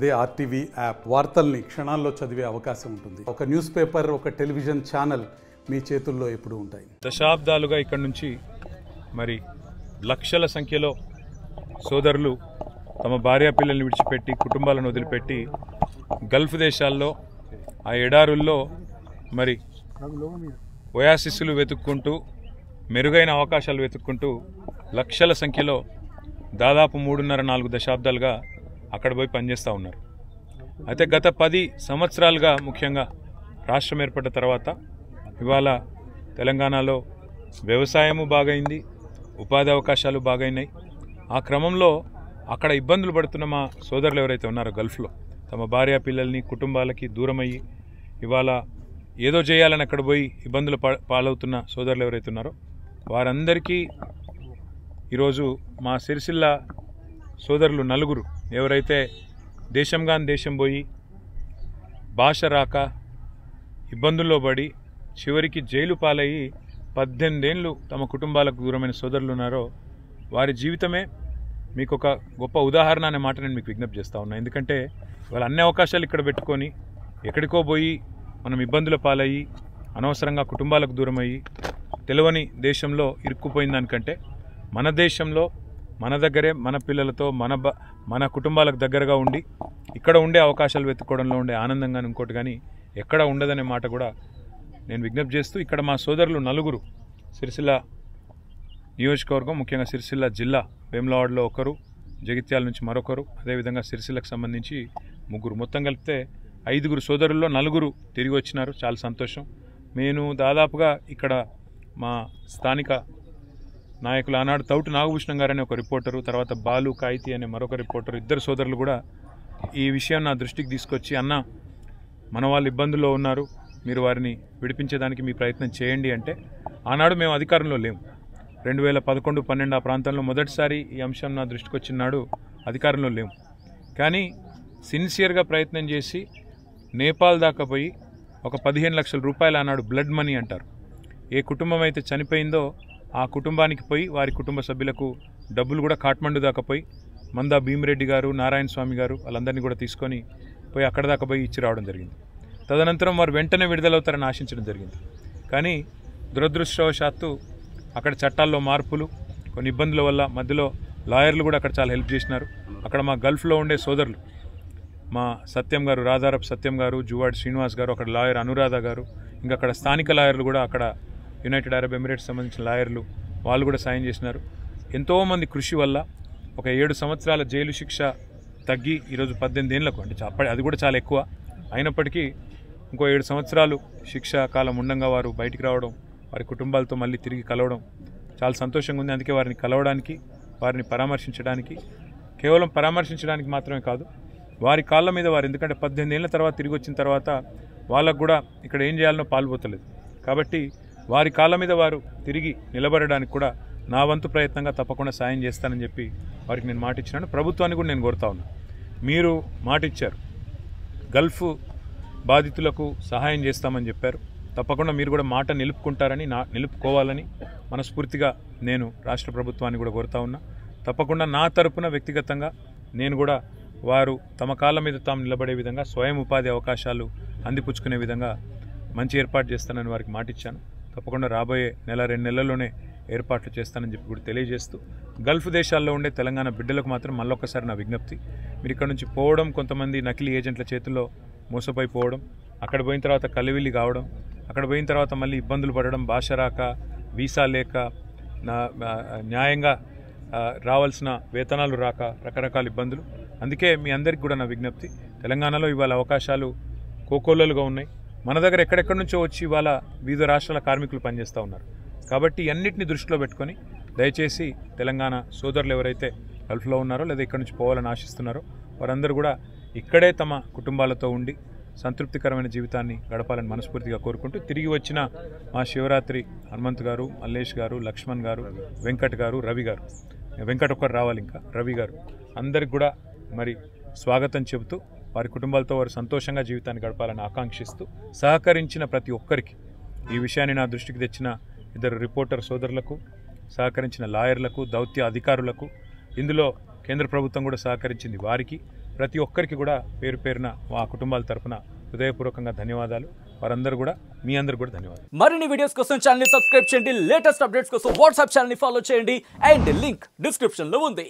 అదే RTV app వార్తల్ని క్షణాల్లో చదివే అవకాశం ఉంటుంది. ఒక న్యూస్ పేపర్, ఒక టెలివిజన్ ఛానల్ మీ చేతుల్లో ఎప్పుడూ ఉంటాయి. దశాబ్దాలుగా ఇక్కడ నుంచి మరి లక్షల సంఖ్యలో సోదరులు తమ భార్యా పిల్లల్ని విడిచిపెట్టి కుటుంబాలను వదిలిపెట్టి గల్ఫ్ దేశాల్లో ఆ ఎడారుల్లో మరి ఒయాసిస్సులు వెతుక్కుంటూ మెరుగైన అవకాశాలు వెతుక్కుంటూ లక్షల సంఖ్యలో దాదాపు 3.5-4 దశాబ్దాలుగా అక్కడ పోయి పనిచేస్తూ ఉన్నారు. అయితే గత 10 సంవత్సరాలుగా ముఖ్యంగా రాష్ట్రం ఏర్పడ్డ తర్వాత ఇవాళ తెలంగాణలో వ్యవసాయము బాగైంది, ఉపాధి అవకాశాలు బాగైనాయి. ఆ క్రమంలో అక్కడ ఇబ్బందులు పడుతున్న మా సోదరులు ఎవరైతే ఉన్నారో గల్ఫ్లో తమ భార్య పిల్లల్ని కుటుంబాలకి దూరమయ్యి ఇవాళ ఏదో చేయాలని అక్కడ పోయి ఇబ్బందులు పాలవుతున్న సోదరులు ఎవరైతే ఉన్నారో వారందరికీ ఈరోజు మా సిరిసిల్ల సోదరులు నలుగురు ఎవరైతే దేశం పోయి భాష రాక ఇబ్బందుల్లో పడి చివరికి జైలు పాలయ్యి 18 ఏళ్ళు తమ కుటుంబాలకు దూరమైన సోదరులు ఉన్నారో వారి జీవితమే మీకు ఒక గొప్ప ఉదాహరణ అనే మాట నేను మీకు విజ్ఞప్తి చేస్తూ ఉన్నా. ఎందుకంటే వాళ్ళ అన్ని అవకాశాలు ఇక్కడ పెట్టుకొని ఎక్కడికో పోయి మనం ఇబ్బందుల పాలయ్యి అనవసరంగా కుటుంబాలకు దూరమయ్యి తెలియని దేశంలో ఇరుక్కుపోయిన దానికంటే మన దేశంలో మన దగ్గరే మన పిల్లలతో మన కుటుంబాలకు దగ్గరగా ఉండి ఇక్కడ ఉండే అవకాశాలు వెతుక్కోవడంలో ఉండే ఆనందంగా ఇంకోటి కానీ ఎక్కడ ఉండదనే మాట కూడా నేను విజ్ఞప్తి చేస్తూ ఇక్కడ మా సోదరులు నలుగురు సిరిసిల్ల నియోజకవర్గం ముఖ్యంగా సిరిసిల్ల జిల్లా వేములవాడలో ఒకరు, జగిత్యాల నుంచి మరొకరు, అదేవిధంగా సిరిసిల్లకు సంబంధించి 3 మొత్తం కలిపితే 5 సోదరుల్లో 4 తిరిగి వచ్చినారు. చాలా సంతోషం. నేను దాదాపుగా ఇక్కడ మా స్థానిక నాయకులు ఆనాడు తౌటు నాగభూషణం గారు అనే ఒక రిపోర్టరు, తర్వాత బాలు కాయితీ అనే మరొక రిపోర్టరు, 2 సోదరులు కూడా ఈ విషయం నా దృష్టికి తీసుకొచ్చి అన్న మన వాళ్ళు ఇబ్బందుల్లో ఉన్నారు, మీరు వారిని విడిపించేదానికి మీ ప్రయత్నం చేయండి అంటే ఆనాడు మేము అధికారంలో లేము. 2011-12 ఆ ప్రాంతంలో మొదటిసారి ఈ అంశం నా దృష్టికి వచ్చినాడు అధికారంలో లేము. కానీ సిన్సియర్గా ప్రయత్నం చేసి నేపాల్ దాకా పోయి ఒక 15 లక్షల రూపాయలు ఆనాడు బ్లడ్ మనీ అంటారు, ఏ కుటుంబం అయితే చనిపోయిందో ఆ కుటుంబానికి పోయి వారి కుటుంబ సభ్యులకు డబ్బులు కూడా కాఠ్మండు దాకా పోయి మందా భీమిరెడ్డి గారు, నారాయణ స్వామి గారు వాళ్ళందరినీ కూడా తీసుకొని పోయి అక్కడ దాకా పోయి ఇచ్చి రావడం జరిగింది. తదనంతరం వారు వెంటనే విడుదలవుతారని ఆశించడం జరిగింది. కానీ దురదృష్టవశాత్తు అక్కడ చట్టాల్లో మార్పులు, కొన్ని ఇబ్బందుల వల్ల మధ్యలో లాయర్లు కూడా అక్కడ చాలా హెల్ప్ చేసినారు. అక్కడ మా గల్ఫ్లో ఉండే సోదరులు మా సత్యం గారు, రాధారపు సత్యం గారు, జువాడి శ్రీనివాస్ గారు, అక్కడ లాయర్ అనురాధ గారు, ఇంకా అక్కడ స్థానిక లాయర్లు కూడా అక్కడ యునైటెడ్ అరబ్ ఎమిరేట్స్ సంబంధించిన లాయర్లు వాళ్ళు కూడా సాయం చేసినారు. ఎంతోమంది కృషి వల్ల ఒక 7 సంవత్సరాల జైలు శిక్ష తగ్గి ఈరోజు 18 ఏళ్లకు, అంటే అది కూడా చాలా ఎక్కువ అయినప్పటికీ ఇంకో 7 సంవత్సరాలు శిక్ష కాలం ఉండంగా వారు బయటికి రావడం, వారి కుటుంబాలతో మళ్ళీ తిరిగి కలవడం చాలా సంతోషంగా ఉంది. అందుకే వారిని కలవడానికి, వారిని పరామర్శించడానికి, కేవలం పరామర్శించడానికి మాత్రమే కాదు, వారి కాళ్ళ మీద వారు, ఎందుకంటే 18 ఏళ్ల తర్వాత తిరిగి వచ్చిన తర్వాత వాళ్ళకు కూడా ఇక్కడ ఏం చేయాలనో పాల్పోతలేదు. కాబట్టి వారి కాళ్ళ మీద వారు తిరిగి నిలబడడానికి కూడా నా వంతు ప్రయత్నంగా తప్పకుండా సాయం చేస్తానని చెప్పి వారికి నేను మాట ఇచ్చినాను. ప్రభుత్వాన్ని కూడా నేను కోరుతా ఉన్నాను, మీరు మాట ఇచ్చారు, గల్ఫ్ బాధితులకు సహాయం చేస్తామని చెప్పారు, తప్పకుండా మీరు కూడా మాట నిలుపుకోవాలని మనస్ఫూర్తిగా నేను రాష్ట్ర ప్రభుత్వాన్ని కూడా కోరుతా ఉన్నా. తప్పకుండా నా తరపున వ్యక్తిగతంగా నేను కూడా వారు తమ కాళ్ళ మీద తాము నిలబడే విధంగా స్వయం ఉపాధి అవకాశాలు అందిపుచ్చుకునే విధంగా మంచి ఏర్పాటు చేస్తానని వారికి మాట ఇచ్చాను. తప్పకుండా రాబోయే 1-2 నెలల్లోనే ఏర్పాట్లు చేస్తానని చెప్పి కూడా తెలియజేస్తూ, గల్ఫ్ దేశాల్లో ఉండే తెలంగాణ బిడ్డలకు మాత్రం మళ్ళొక్కసారి నా విజ్ఞప్తి, మీరు ఇక్కడ నుంచి పోవడం, కొంతమంది నకిలీ ఏజెంట్ల చేతుల్లో మోసపోయి పోవడం, అక్కడ పోయిన తర్వాత కలివిల్లి కావడం, అక్కడ పోయిన తర్వాత మళ్ళీ ఇబ్బందులు పడడం, భాష రాక, వీసా లేక, న్యాయంగా రావాల్సిన వేతనాలు రాక, రకరకాల ఇబ్బందులు. అందుకే మీ అందరికీ కూడా నా విజ్ఞప్తి, తెలంగాణలో ఇవాళ అవకాశాలు కోకోల్లలుగా ఉన్నాయి. మన దగ్గర ఎక్కడెక్కడి నుంచో వచ్చి ఇవాళ వివిధ రాష్ట్రాల కార్మికులు పనిచేస్తూ ఉన్నారు. కాబట్టి అన్నింటినీ దృష్టిలో పెట్టుకొని దయచేసి తెలంగాణ సోదరులు ఎవరైతే గల్ఫ్లో ఉన్నారో లేదా ఇక్కడి నుంచి పోవాలని ఆశిస్తున్నారో వారందరూ కూడా ఇక్కడే తమ కుటుంబాలతో ఉండి సంతృప్తికరమైన జీవితాన్ని గడపాలని మనస్ఫూర్తిగా కోరుకుంటూ, తిరిగి వచ్చిన మా శివరాత్రి హనుమంత్ గారు, మల్లేష్ గారు, లక్ష్మణ్ గారు, వెంకట్ గారు, రవి గారు, వెంకట్ ఒక్కరు రావాలి, ఇంకా రవి గారు, అందరికి కూడా మరి స్వాగతం చెబుతూ వారి కుటుంబాలతో వారు సంతోషంగా జీవితాన్ని గడపాలని ఆకాంక్షిస్తూ, సహకరించిన ప్రతి ఒక్కరికి, ఈ విషయాన్ని నా దృష్టికి తెచ్చిన 2 రిపోర్టర్ సోదరులకు, సహకరించిన లాయర్లకు, దౌత్య అధికారులకు, ఇందులో కేంద్ర ప్రభుత్వం కూడా సహకరించింది వారికి, ప్రతి ఒక్కరికి కూడా పేరు పేరున మా కుటుంబాల తరఫున హృదయపూర్వకంగా ధన్యవాదాలు. వారందరూ కూడా మీ అందరు కూడా ధన్యవాదాలు. మరిన్ని వీడియోస్ కోసం ఛానల్ ని సబ్స్క్రైబ్ చేయండి, లేటెస్ట్ అప్డేట్స్ కోసం వాట్సాప్ ఛానల్ ని ఫాలో చేయండి అండ్ లింక్ డిస్క్రిప్షన్ లో ఉంది.